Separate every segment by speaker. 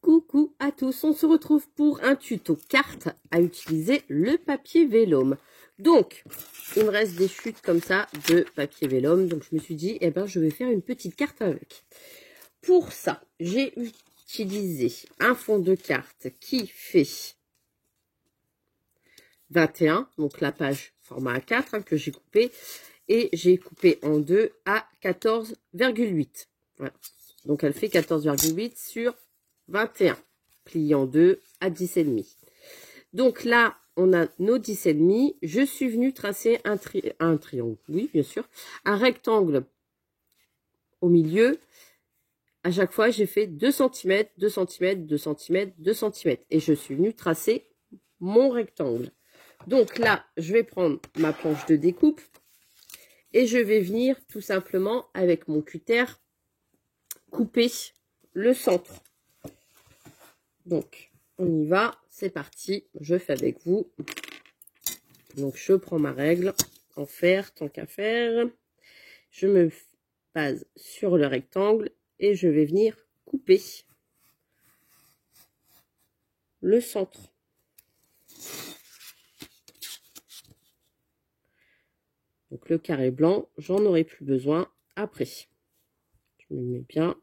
Speaker 1: Coucou à tous, on se retrouve pour un tuto carte à utiliser le papier vélum. Donc, il me reste des chutes comme ça de papier vélum, donc je me suis dit, eh ben, je vais faire une petite carte avec. Pour ça, j'ai utilisé un fond de carte qui fait 21, donc la page format A4 hein, que j'ai coupé, et j'ai coupé en deux à 14,8. Voilà. Donc elle fait 14,8 sur 21, plié en deux à 10,5. Donc là, on a nos 10,5. Je suis venue tracer un triangle, oui, bien sûr, un rectangle au milieu. À chaque fois, j'ai fait 2 cm, 2 cm, 2 cm, 2 cm. Et je suis venue tracer mon rectangle. Donc là, je vais prendre ma planche de découpe et je vais venir tout simplement avec mon cutter couper le centre. Donc, on y va, c'est parti, je fais avec vous. Donc, je prends ma règle en fer, tant qu'à faire. Je me base sur le rectangle et je vais venir couper le centre. Donc, le carré blanc, j'en aurai plus besoin après. Je me mets bien.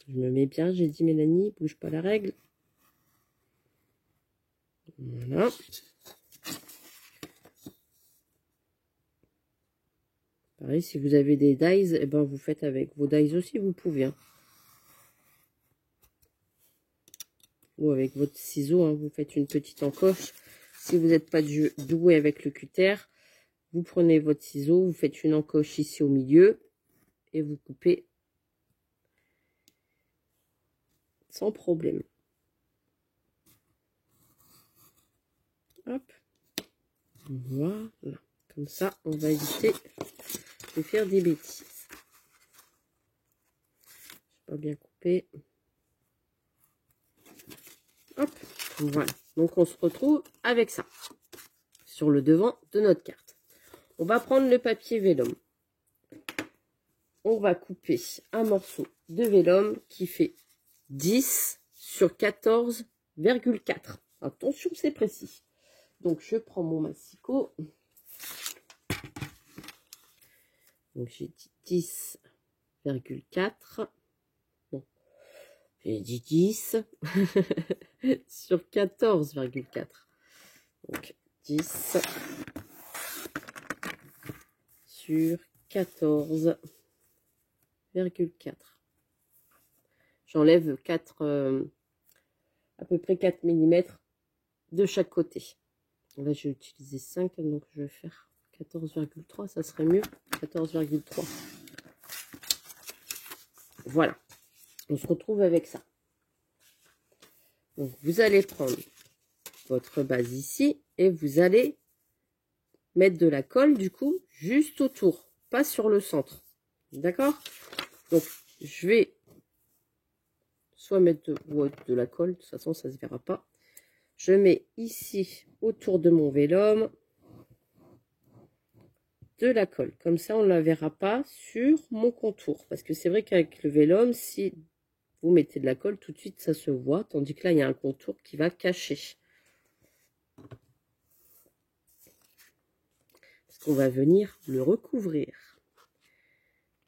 Speaker 1: Je me mets bien, j'ai dit Mélanie, bouge pas la règle. Voilà. Pareil, si vous avez des dies, eh ben vous faites avec vos dies aussi, vous pouvez. Hein. Ou avec votre ciseau, hein, vous faites une petite encoche. Si vous n'êtes pas doué avec le cutter, vous prenez votre ciseau, vous faites une encoche ici au milieu et vous coupez sans problème. Hop. Voilà. Comme ça, on va éviter de faire des bêtises. Je pas bien coupé. Hop. Voilà. Donc, on se retrouve avec ça sur le devant de notre carte. On va prendre le papier vélum. On va couper un morceau de vélum qui fait 10 sur 14,4. Attention, c'est précis. Donc, je prends mon massicot. Donc, j'ai dit 10,4. Bon, j'ai dit 10 sur 14,4. Donc, 10 sur 14,4. J'enlève 4, à peu près 4 mm de chaque côté. Là, j'ai utilisé 5, donc je vais faire 14,3, ça serait mieux. 14,3. Voilà. On se retrouve avec ça. Donc, vous allez prendre votre base ici et vous allez mettre de la colle, du coup, juste autour, pas sur le centre. D'accord? Donc, je vais soit mettre de la colle, de toute façon, ça ne se verra pas. Je mets ici, autour de mon vélum, de la colle. Comme ça, on ne la verra pas sur mon contour. Parce que c'est vrai qu'avec le vélum, si vous mettez de la colle, tout de suite, ça se voit. Tandis que là, il y a un contour qui va cacher. Parce qu'on va venir le recouvrir.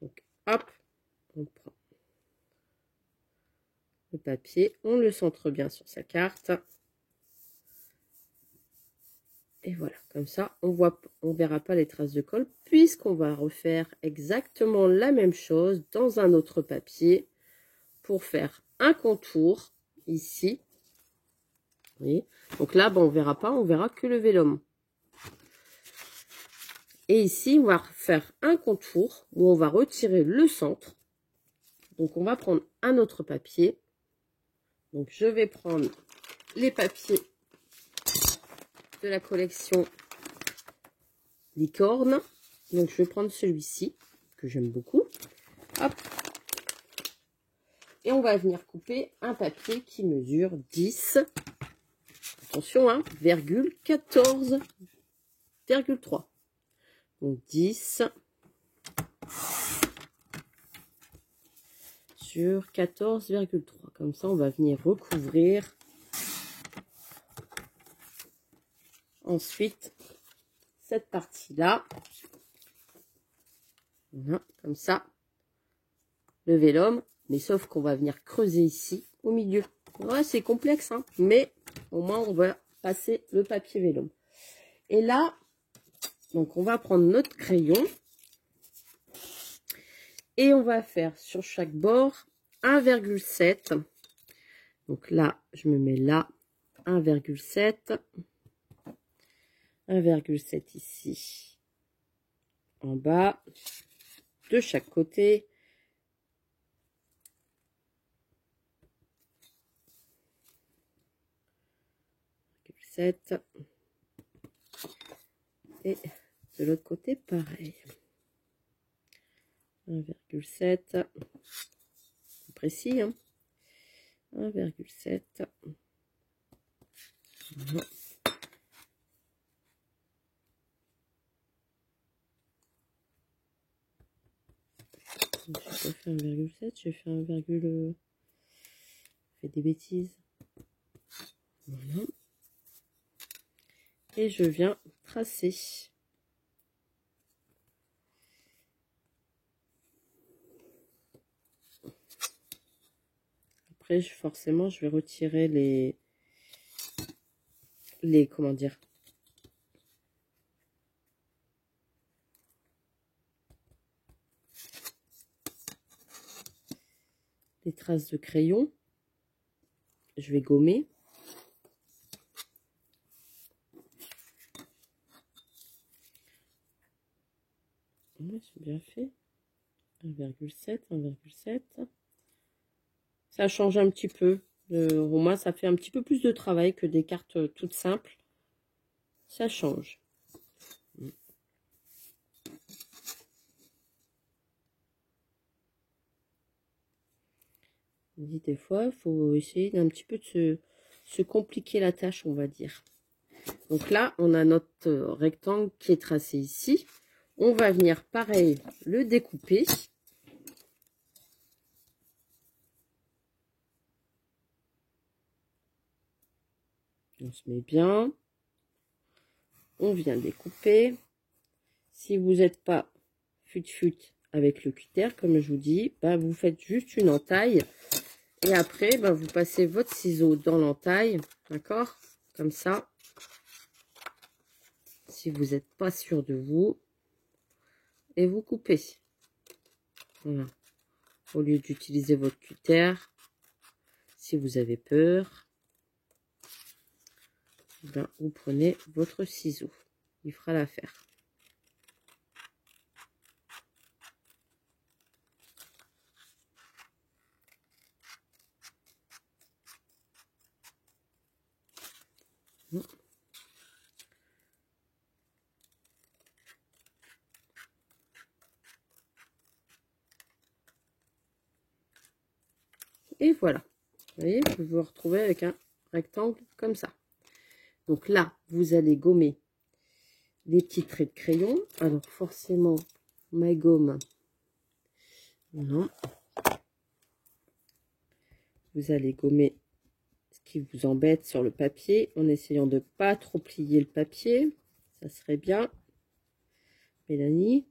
Speaker 1: Donc, hop, on prend le papier. On le centre bien sur sa carte. Et voilà, comme ça, on verra pas les traces de colle, puisqu'on va refaire exactement la même chose dans un autre papier pour faire un contour ici. Vous voyez? Donc là, bon, on verra pas, on verra que le vélum. Et ici, on va faire un contour où on va retirer le centre. Donc, on va prendre un autre papier. Donc, je vais prendre les papiers de la collection Licorne. Donc, je vais prendre celui-ci, que j'aime beaucoup. Hop. Et on va venir couper un papier qui mesure 10. Attention, hein, 14,3. Donc, 10 sur 14,3. Comme ça, on va venir recouvrir. Ensuite, cette partie-là. Voilà, comme ça. Le vélum. Mais sauf qu'on va venir creuser ici, au milieu. Ouais, c'est complexe, hein, mais au moins, on va passer le papier vélum. Et là, donc on va prendre notre crayon. Et on va faire sur chaque bord 1,7. Donc là, je me mets là 1,7. 1,7 ici. En bas. De chaque côté. Et de l'autre côté, pareil. 1,7. Précis, hein. 1,7. Voilà. J'ai pas fait 1,7, j'ai fait 1, fait des bêtises. Voilà. Et je viens tracer. Après, forcément, je vais retirer les comment dire, les traces de crayon. Je vais gommer. Ouais, c'est bien fait. 1,7, 1,7. Ça change un petit peu. Au moins, ça fait un petit peu plus de travail que des cartes toutes simples. Ça change. Des fois, il faut essayer d'un petit peu de se compliquer la tâche, on va dire. Donc là, on a notre rectangle qui est tracé ici. On va venir, pareil, le découper. On se met bien. On vient découper. Si vous n'êtes pas fut-fut avec le cutter, comme je vous dis, bah, vous faites juste une entaille. Et après, bah, vous passez votre ciseau dans l'entaille. D'accord? Comme ça. Si vous n'êtes pas sûr de vous. Et vous coupez. Voilà. Au lieu d'utiliser votre cutter, si vous avez peur, ben, vous prenez votre ciseau. Il fera l'affaire. Et voilà. Vous voyez, vous vous retrouvez avec un rectangle comme ça. Donc là, vous allez gommer les petits traits de crayon. Alors forcément, ma gomme, non. Vous allez gommer ce qui vous embête sur le papier en essayant de ne pas trop plier le papier. Ça serait bien. Mélanie,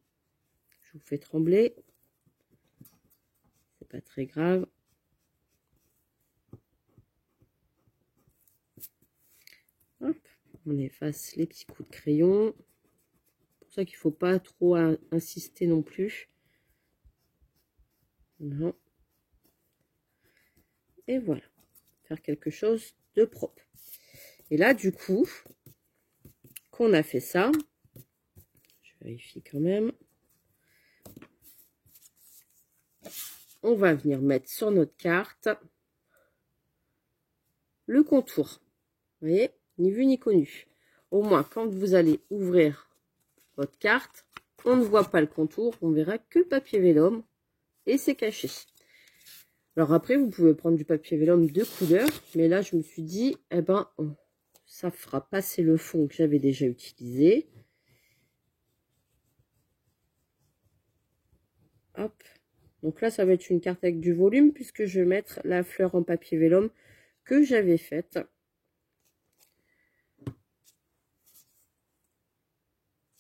Speaker 1: je vous fais trembler. C'est pas très grave. Hop, on efface les petits coups de crayon. C'est pour ça qu'il ne faut pas trop insister non plus. Non. Et voilà. Faire quelque chose de propre. Et là, du coup, qu'on a fait ça, je vérifie quand même. On va venir mettre sur notre carte le contour. Vous voyez, ni vu ni connu. Au moins, quand vous allez ouvrir votre carte, on ne voit pas le contour, on verra que le papier vélum et c'est caché. Alors après, vous pouvez prendre du papier vélum de couleur, mais là, je me suis dit, eh ben, ça fera passer le fond que j'avais déjà utilisé. Hop, Donc là, ça va être une carte avec du volume puisque je vais mettre la fleur en papier vélum que j'avais faite.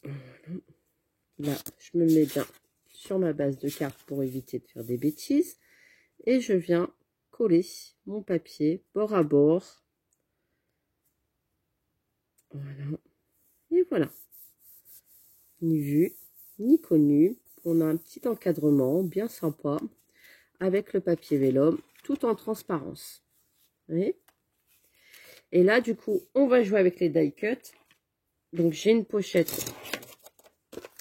Speaker 1: Voilà. Là, je me mets bien sur ma base de cartes pour éviter de faire des bêtises. Et je viens coller mon papier bord à bord. Voilà. Et voilà. Ni vu, ni connu. On a un petit encadrement bien sympa avec le papier vélum, tout en transparence. Vous voyez? Et là, du coup, on va jouer avec les die cuts. Donc, j'ai une pochette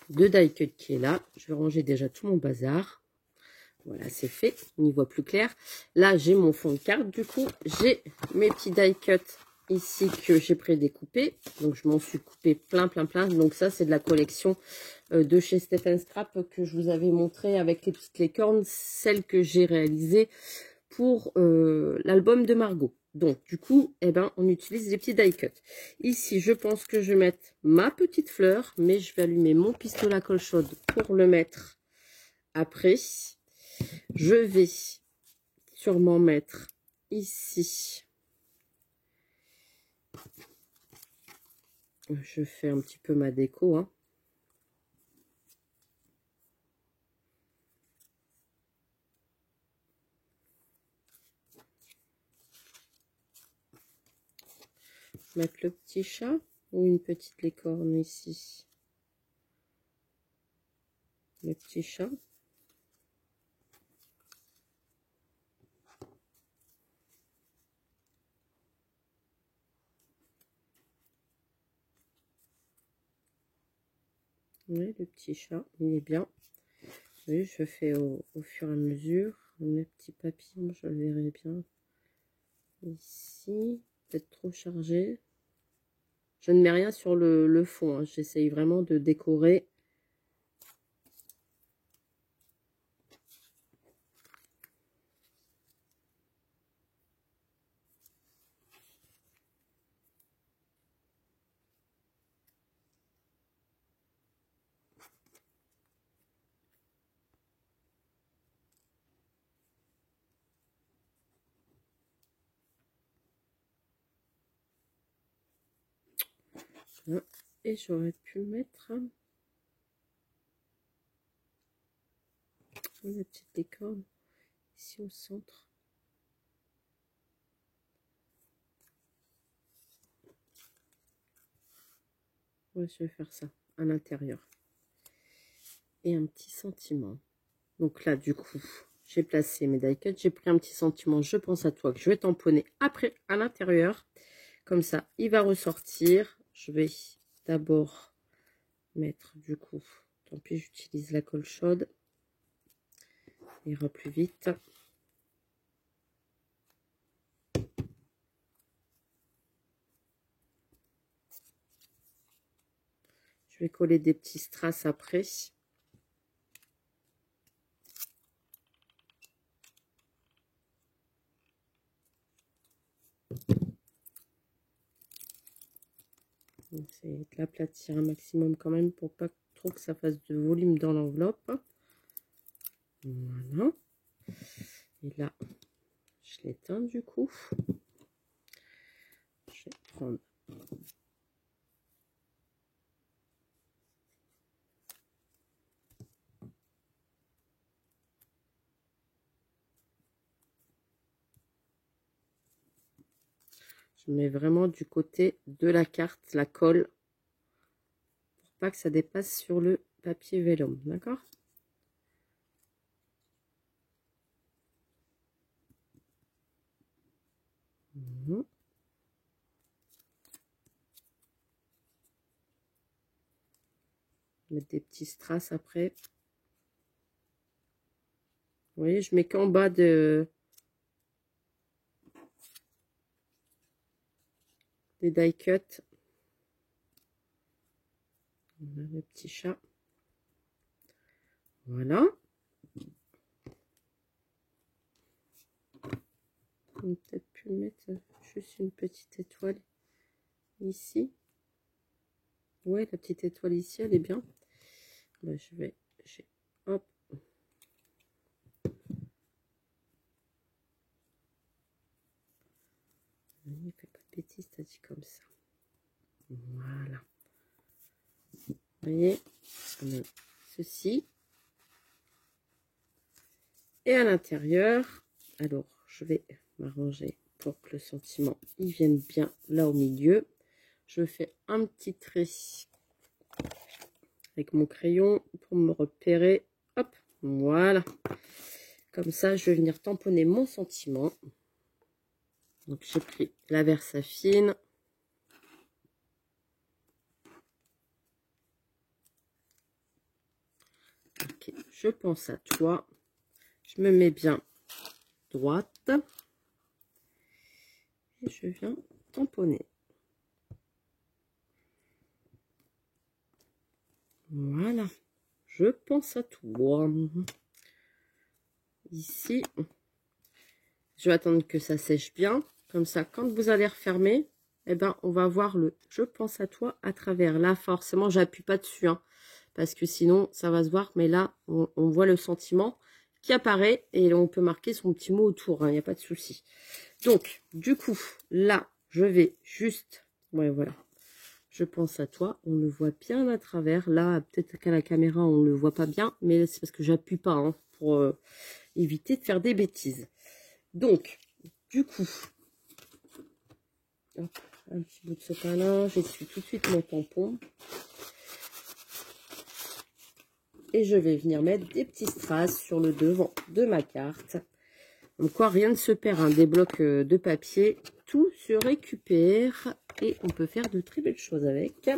Speaker 1: de die cut qui est là. Je vais ranger déjà tout mon bazar. Voilà, c'est fait. On y voit plus clair. Là, j'ai mon fond de carte. Du coup, j'ai mes petits die cut ici que j'ai prédécoupé. Donc, je m'en suis coupé plein. Donc, ça, c'est de la collection de chez Stephen Scrap que je vous avais montré avec les petites licornes. Celle que j'ai réalisée pour l'album de Margot. Donc, du coup, eh ben, on utilise des petits die cut. Ici, je pense que je vais mettre ma petite fleur, mais je vais allumer mon pistolet à colle chaude pour le mettre après. Je vais sûrement mettre ici. Je fais un petit peu ma déco, hein. Mettre le petit chat ou une petite licorne ici. Le petit chat. Oui, le petit chat, il est bien. Oui, je fais au fur et à mesure. Mes petits papillons, je le verrai bien. Ici, peut-être trop chargé. Je ne mets rien sur le fond, hein. J'essaye vraiment de décorer. Et j'aurais pu mettre la petite licorne ici au centre. Ouais, je vais faire ça à l'intérieur. Et un petit sentiment. Donc là, du coup, j'ai placé mes die cuts. J'ai pris un petit sentiment, je pense à toi, que je vais tamponner après à l'intérieur. Comme ça, il va ressortir. Je vais d'abord mettre, du coup, tant pis, j'utilise la colle chaude. Il ira plus vite. Je vais coller des petits strass après. C'est de l'aplatir un maximum quand même pour pas trop que ça fasse de volume dans l'enveloppe. Voilà. Et là, je l'éteins du coup. Je vais prendre je mets vraiment du côté de la carte la colle pour pas que ça dépasse sur le papier vélum, d'accord? Mettre des petits strass après. Vous voyez, je mets qu'en bas des die cut. On a le petit chat. Voilà. On peut peut-être plus mettre juste une petite étoile ici. Ouais, la petite étoile ici, elle est bien. Là, hop. Ne fais pas de bêtises, t'as dit comme ça. Voilà. Vous voyez, on a ceci. Et à l'intérieur, alors je vais m'arranger pour que le sentiment il vienne bien là au milieu. Je fais un petit trait avec mon crayon pour me repérer. Hop, voilà. Comme ça, je vais venir tamponner mon sentiment. Donc j'ai pris la Versafine. Ok, je pense à toi. Je me mets bien droite. Et je viens tamponner. Voilà. Je pense à toi. Ici, je vais attendre que ça sèche bien. Comme ça, quand vous allez refermer, eh ben, on va voir le « je pense à toi » à travers. Là, forcément, j'appuie pas dessus, hein, parce que sinon, ça va se voir. Mais là, on voit le sentiment qui apparaît et on peut marquer son petit mot autour. Il n'y a pas de souci. Donc, du coup, là, je vais juste... Ouais, voilà. Je pense à toi. On le voit bien à travers. Là, peut-être qu'à la caméra, on ne le voit pas bien. Mais c'est parce que j'appuie pas, hein, pour éviter de faire des bêtises. Donc, du coup... Hop, un petit bout de sopalin, j'essuie tout de suite mon tampon. Et je vais venir mettre des petits strass sur le devant de ma carte. Donc quoi, rien ne se perd, hein, des blocs de papier, tout se récupère et on peut faire de très belles choses avec.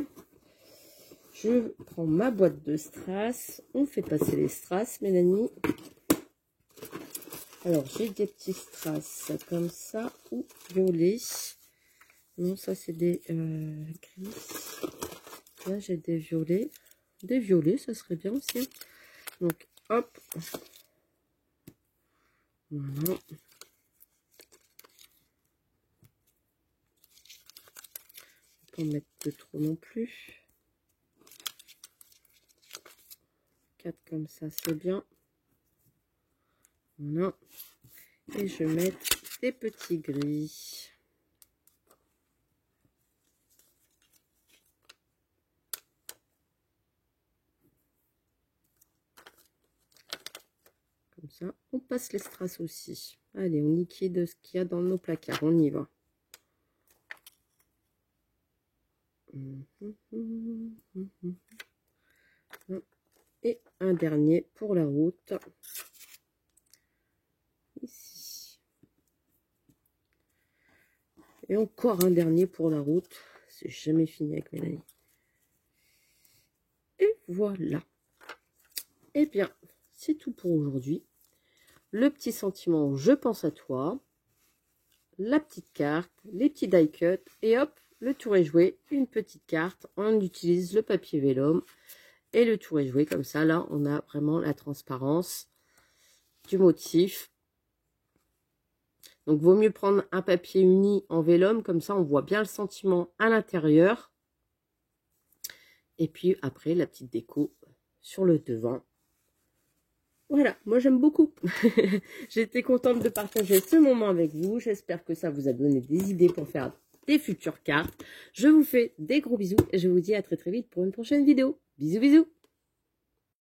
Speaker 1: Je prends ma boîte de strass, on fait passer les strass, Mélanie. Alors j'ai des petits strass comme ça ou violets. Non, ça c'est des gris. Là j'ai des violets. Des violets, ça serait bien aussi. Donc hop. Voilà. Pas en mettre de trop non plus. 4 comme ça, c'est bien. Voilà. Et je vais mettre des petits gris. Comme ça, on passe les strass aussi. Allez, on liquide ce qu'il y a dans nos placards. On y va. Et un dernier pour la route. Ici. Et encore un dernier pour la route. C'est jamais fini avec Mélanie. Et voilà. Eh bien, c'est tout pour aujourd'hui. Le petit sentiment, je pense à toi. La petite carte, les petits die cut. Et hop, le tour est joué. Une petite carte. On utilise le papier vélum. Et le tour est joué. Comme ça, là, on a vraiment la transparence du motif. Donc, vaut mieux prendre un papier uni en vélum. Comme ça, on voit bien le sentiment à l'intérieur. Et puis, après, la petite déco sur le devant. Voilà, moi j'aime beaucoup. J'étais contente de partager ce moment avec vous. J'espère que ça vous a donné des idées pour faire des futures cartes. Je vous fais des gros bisous et je vous dis à très très vite pour une prochaine vidéo. Bisous bisous.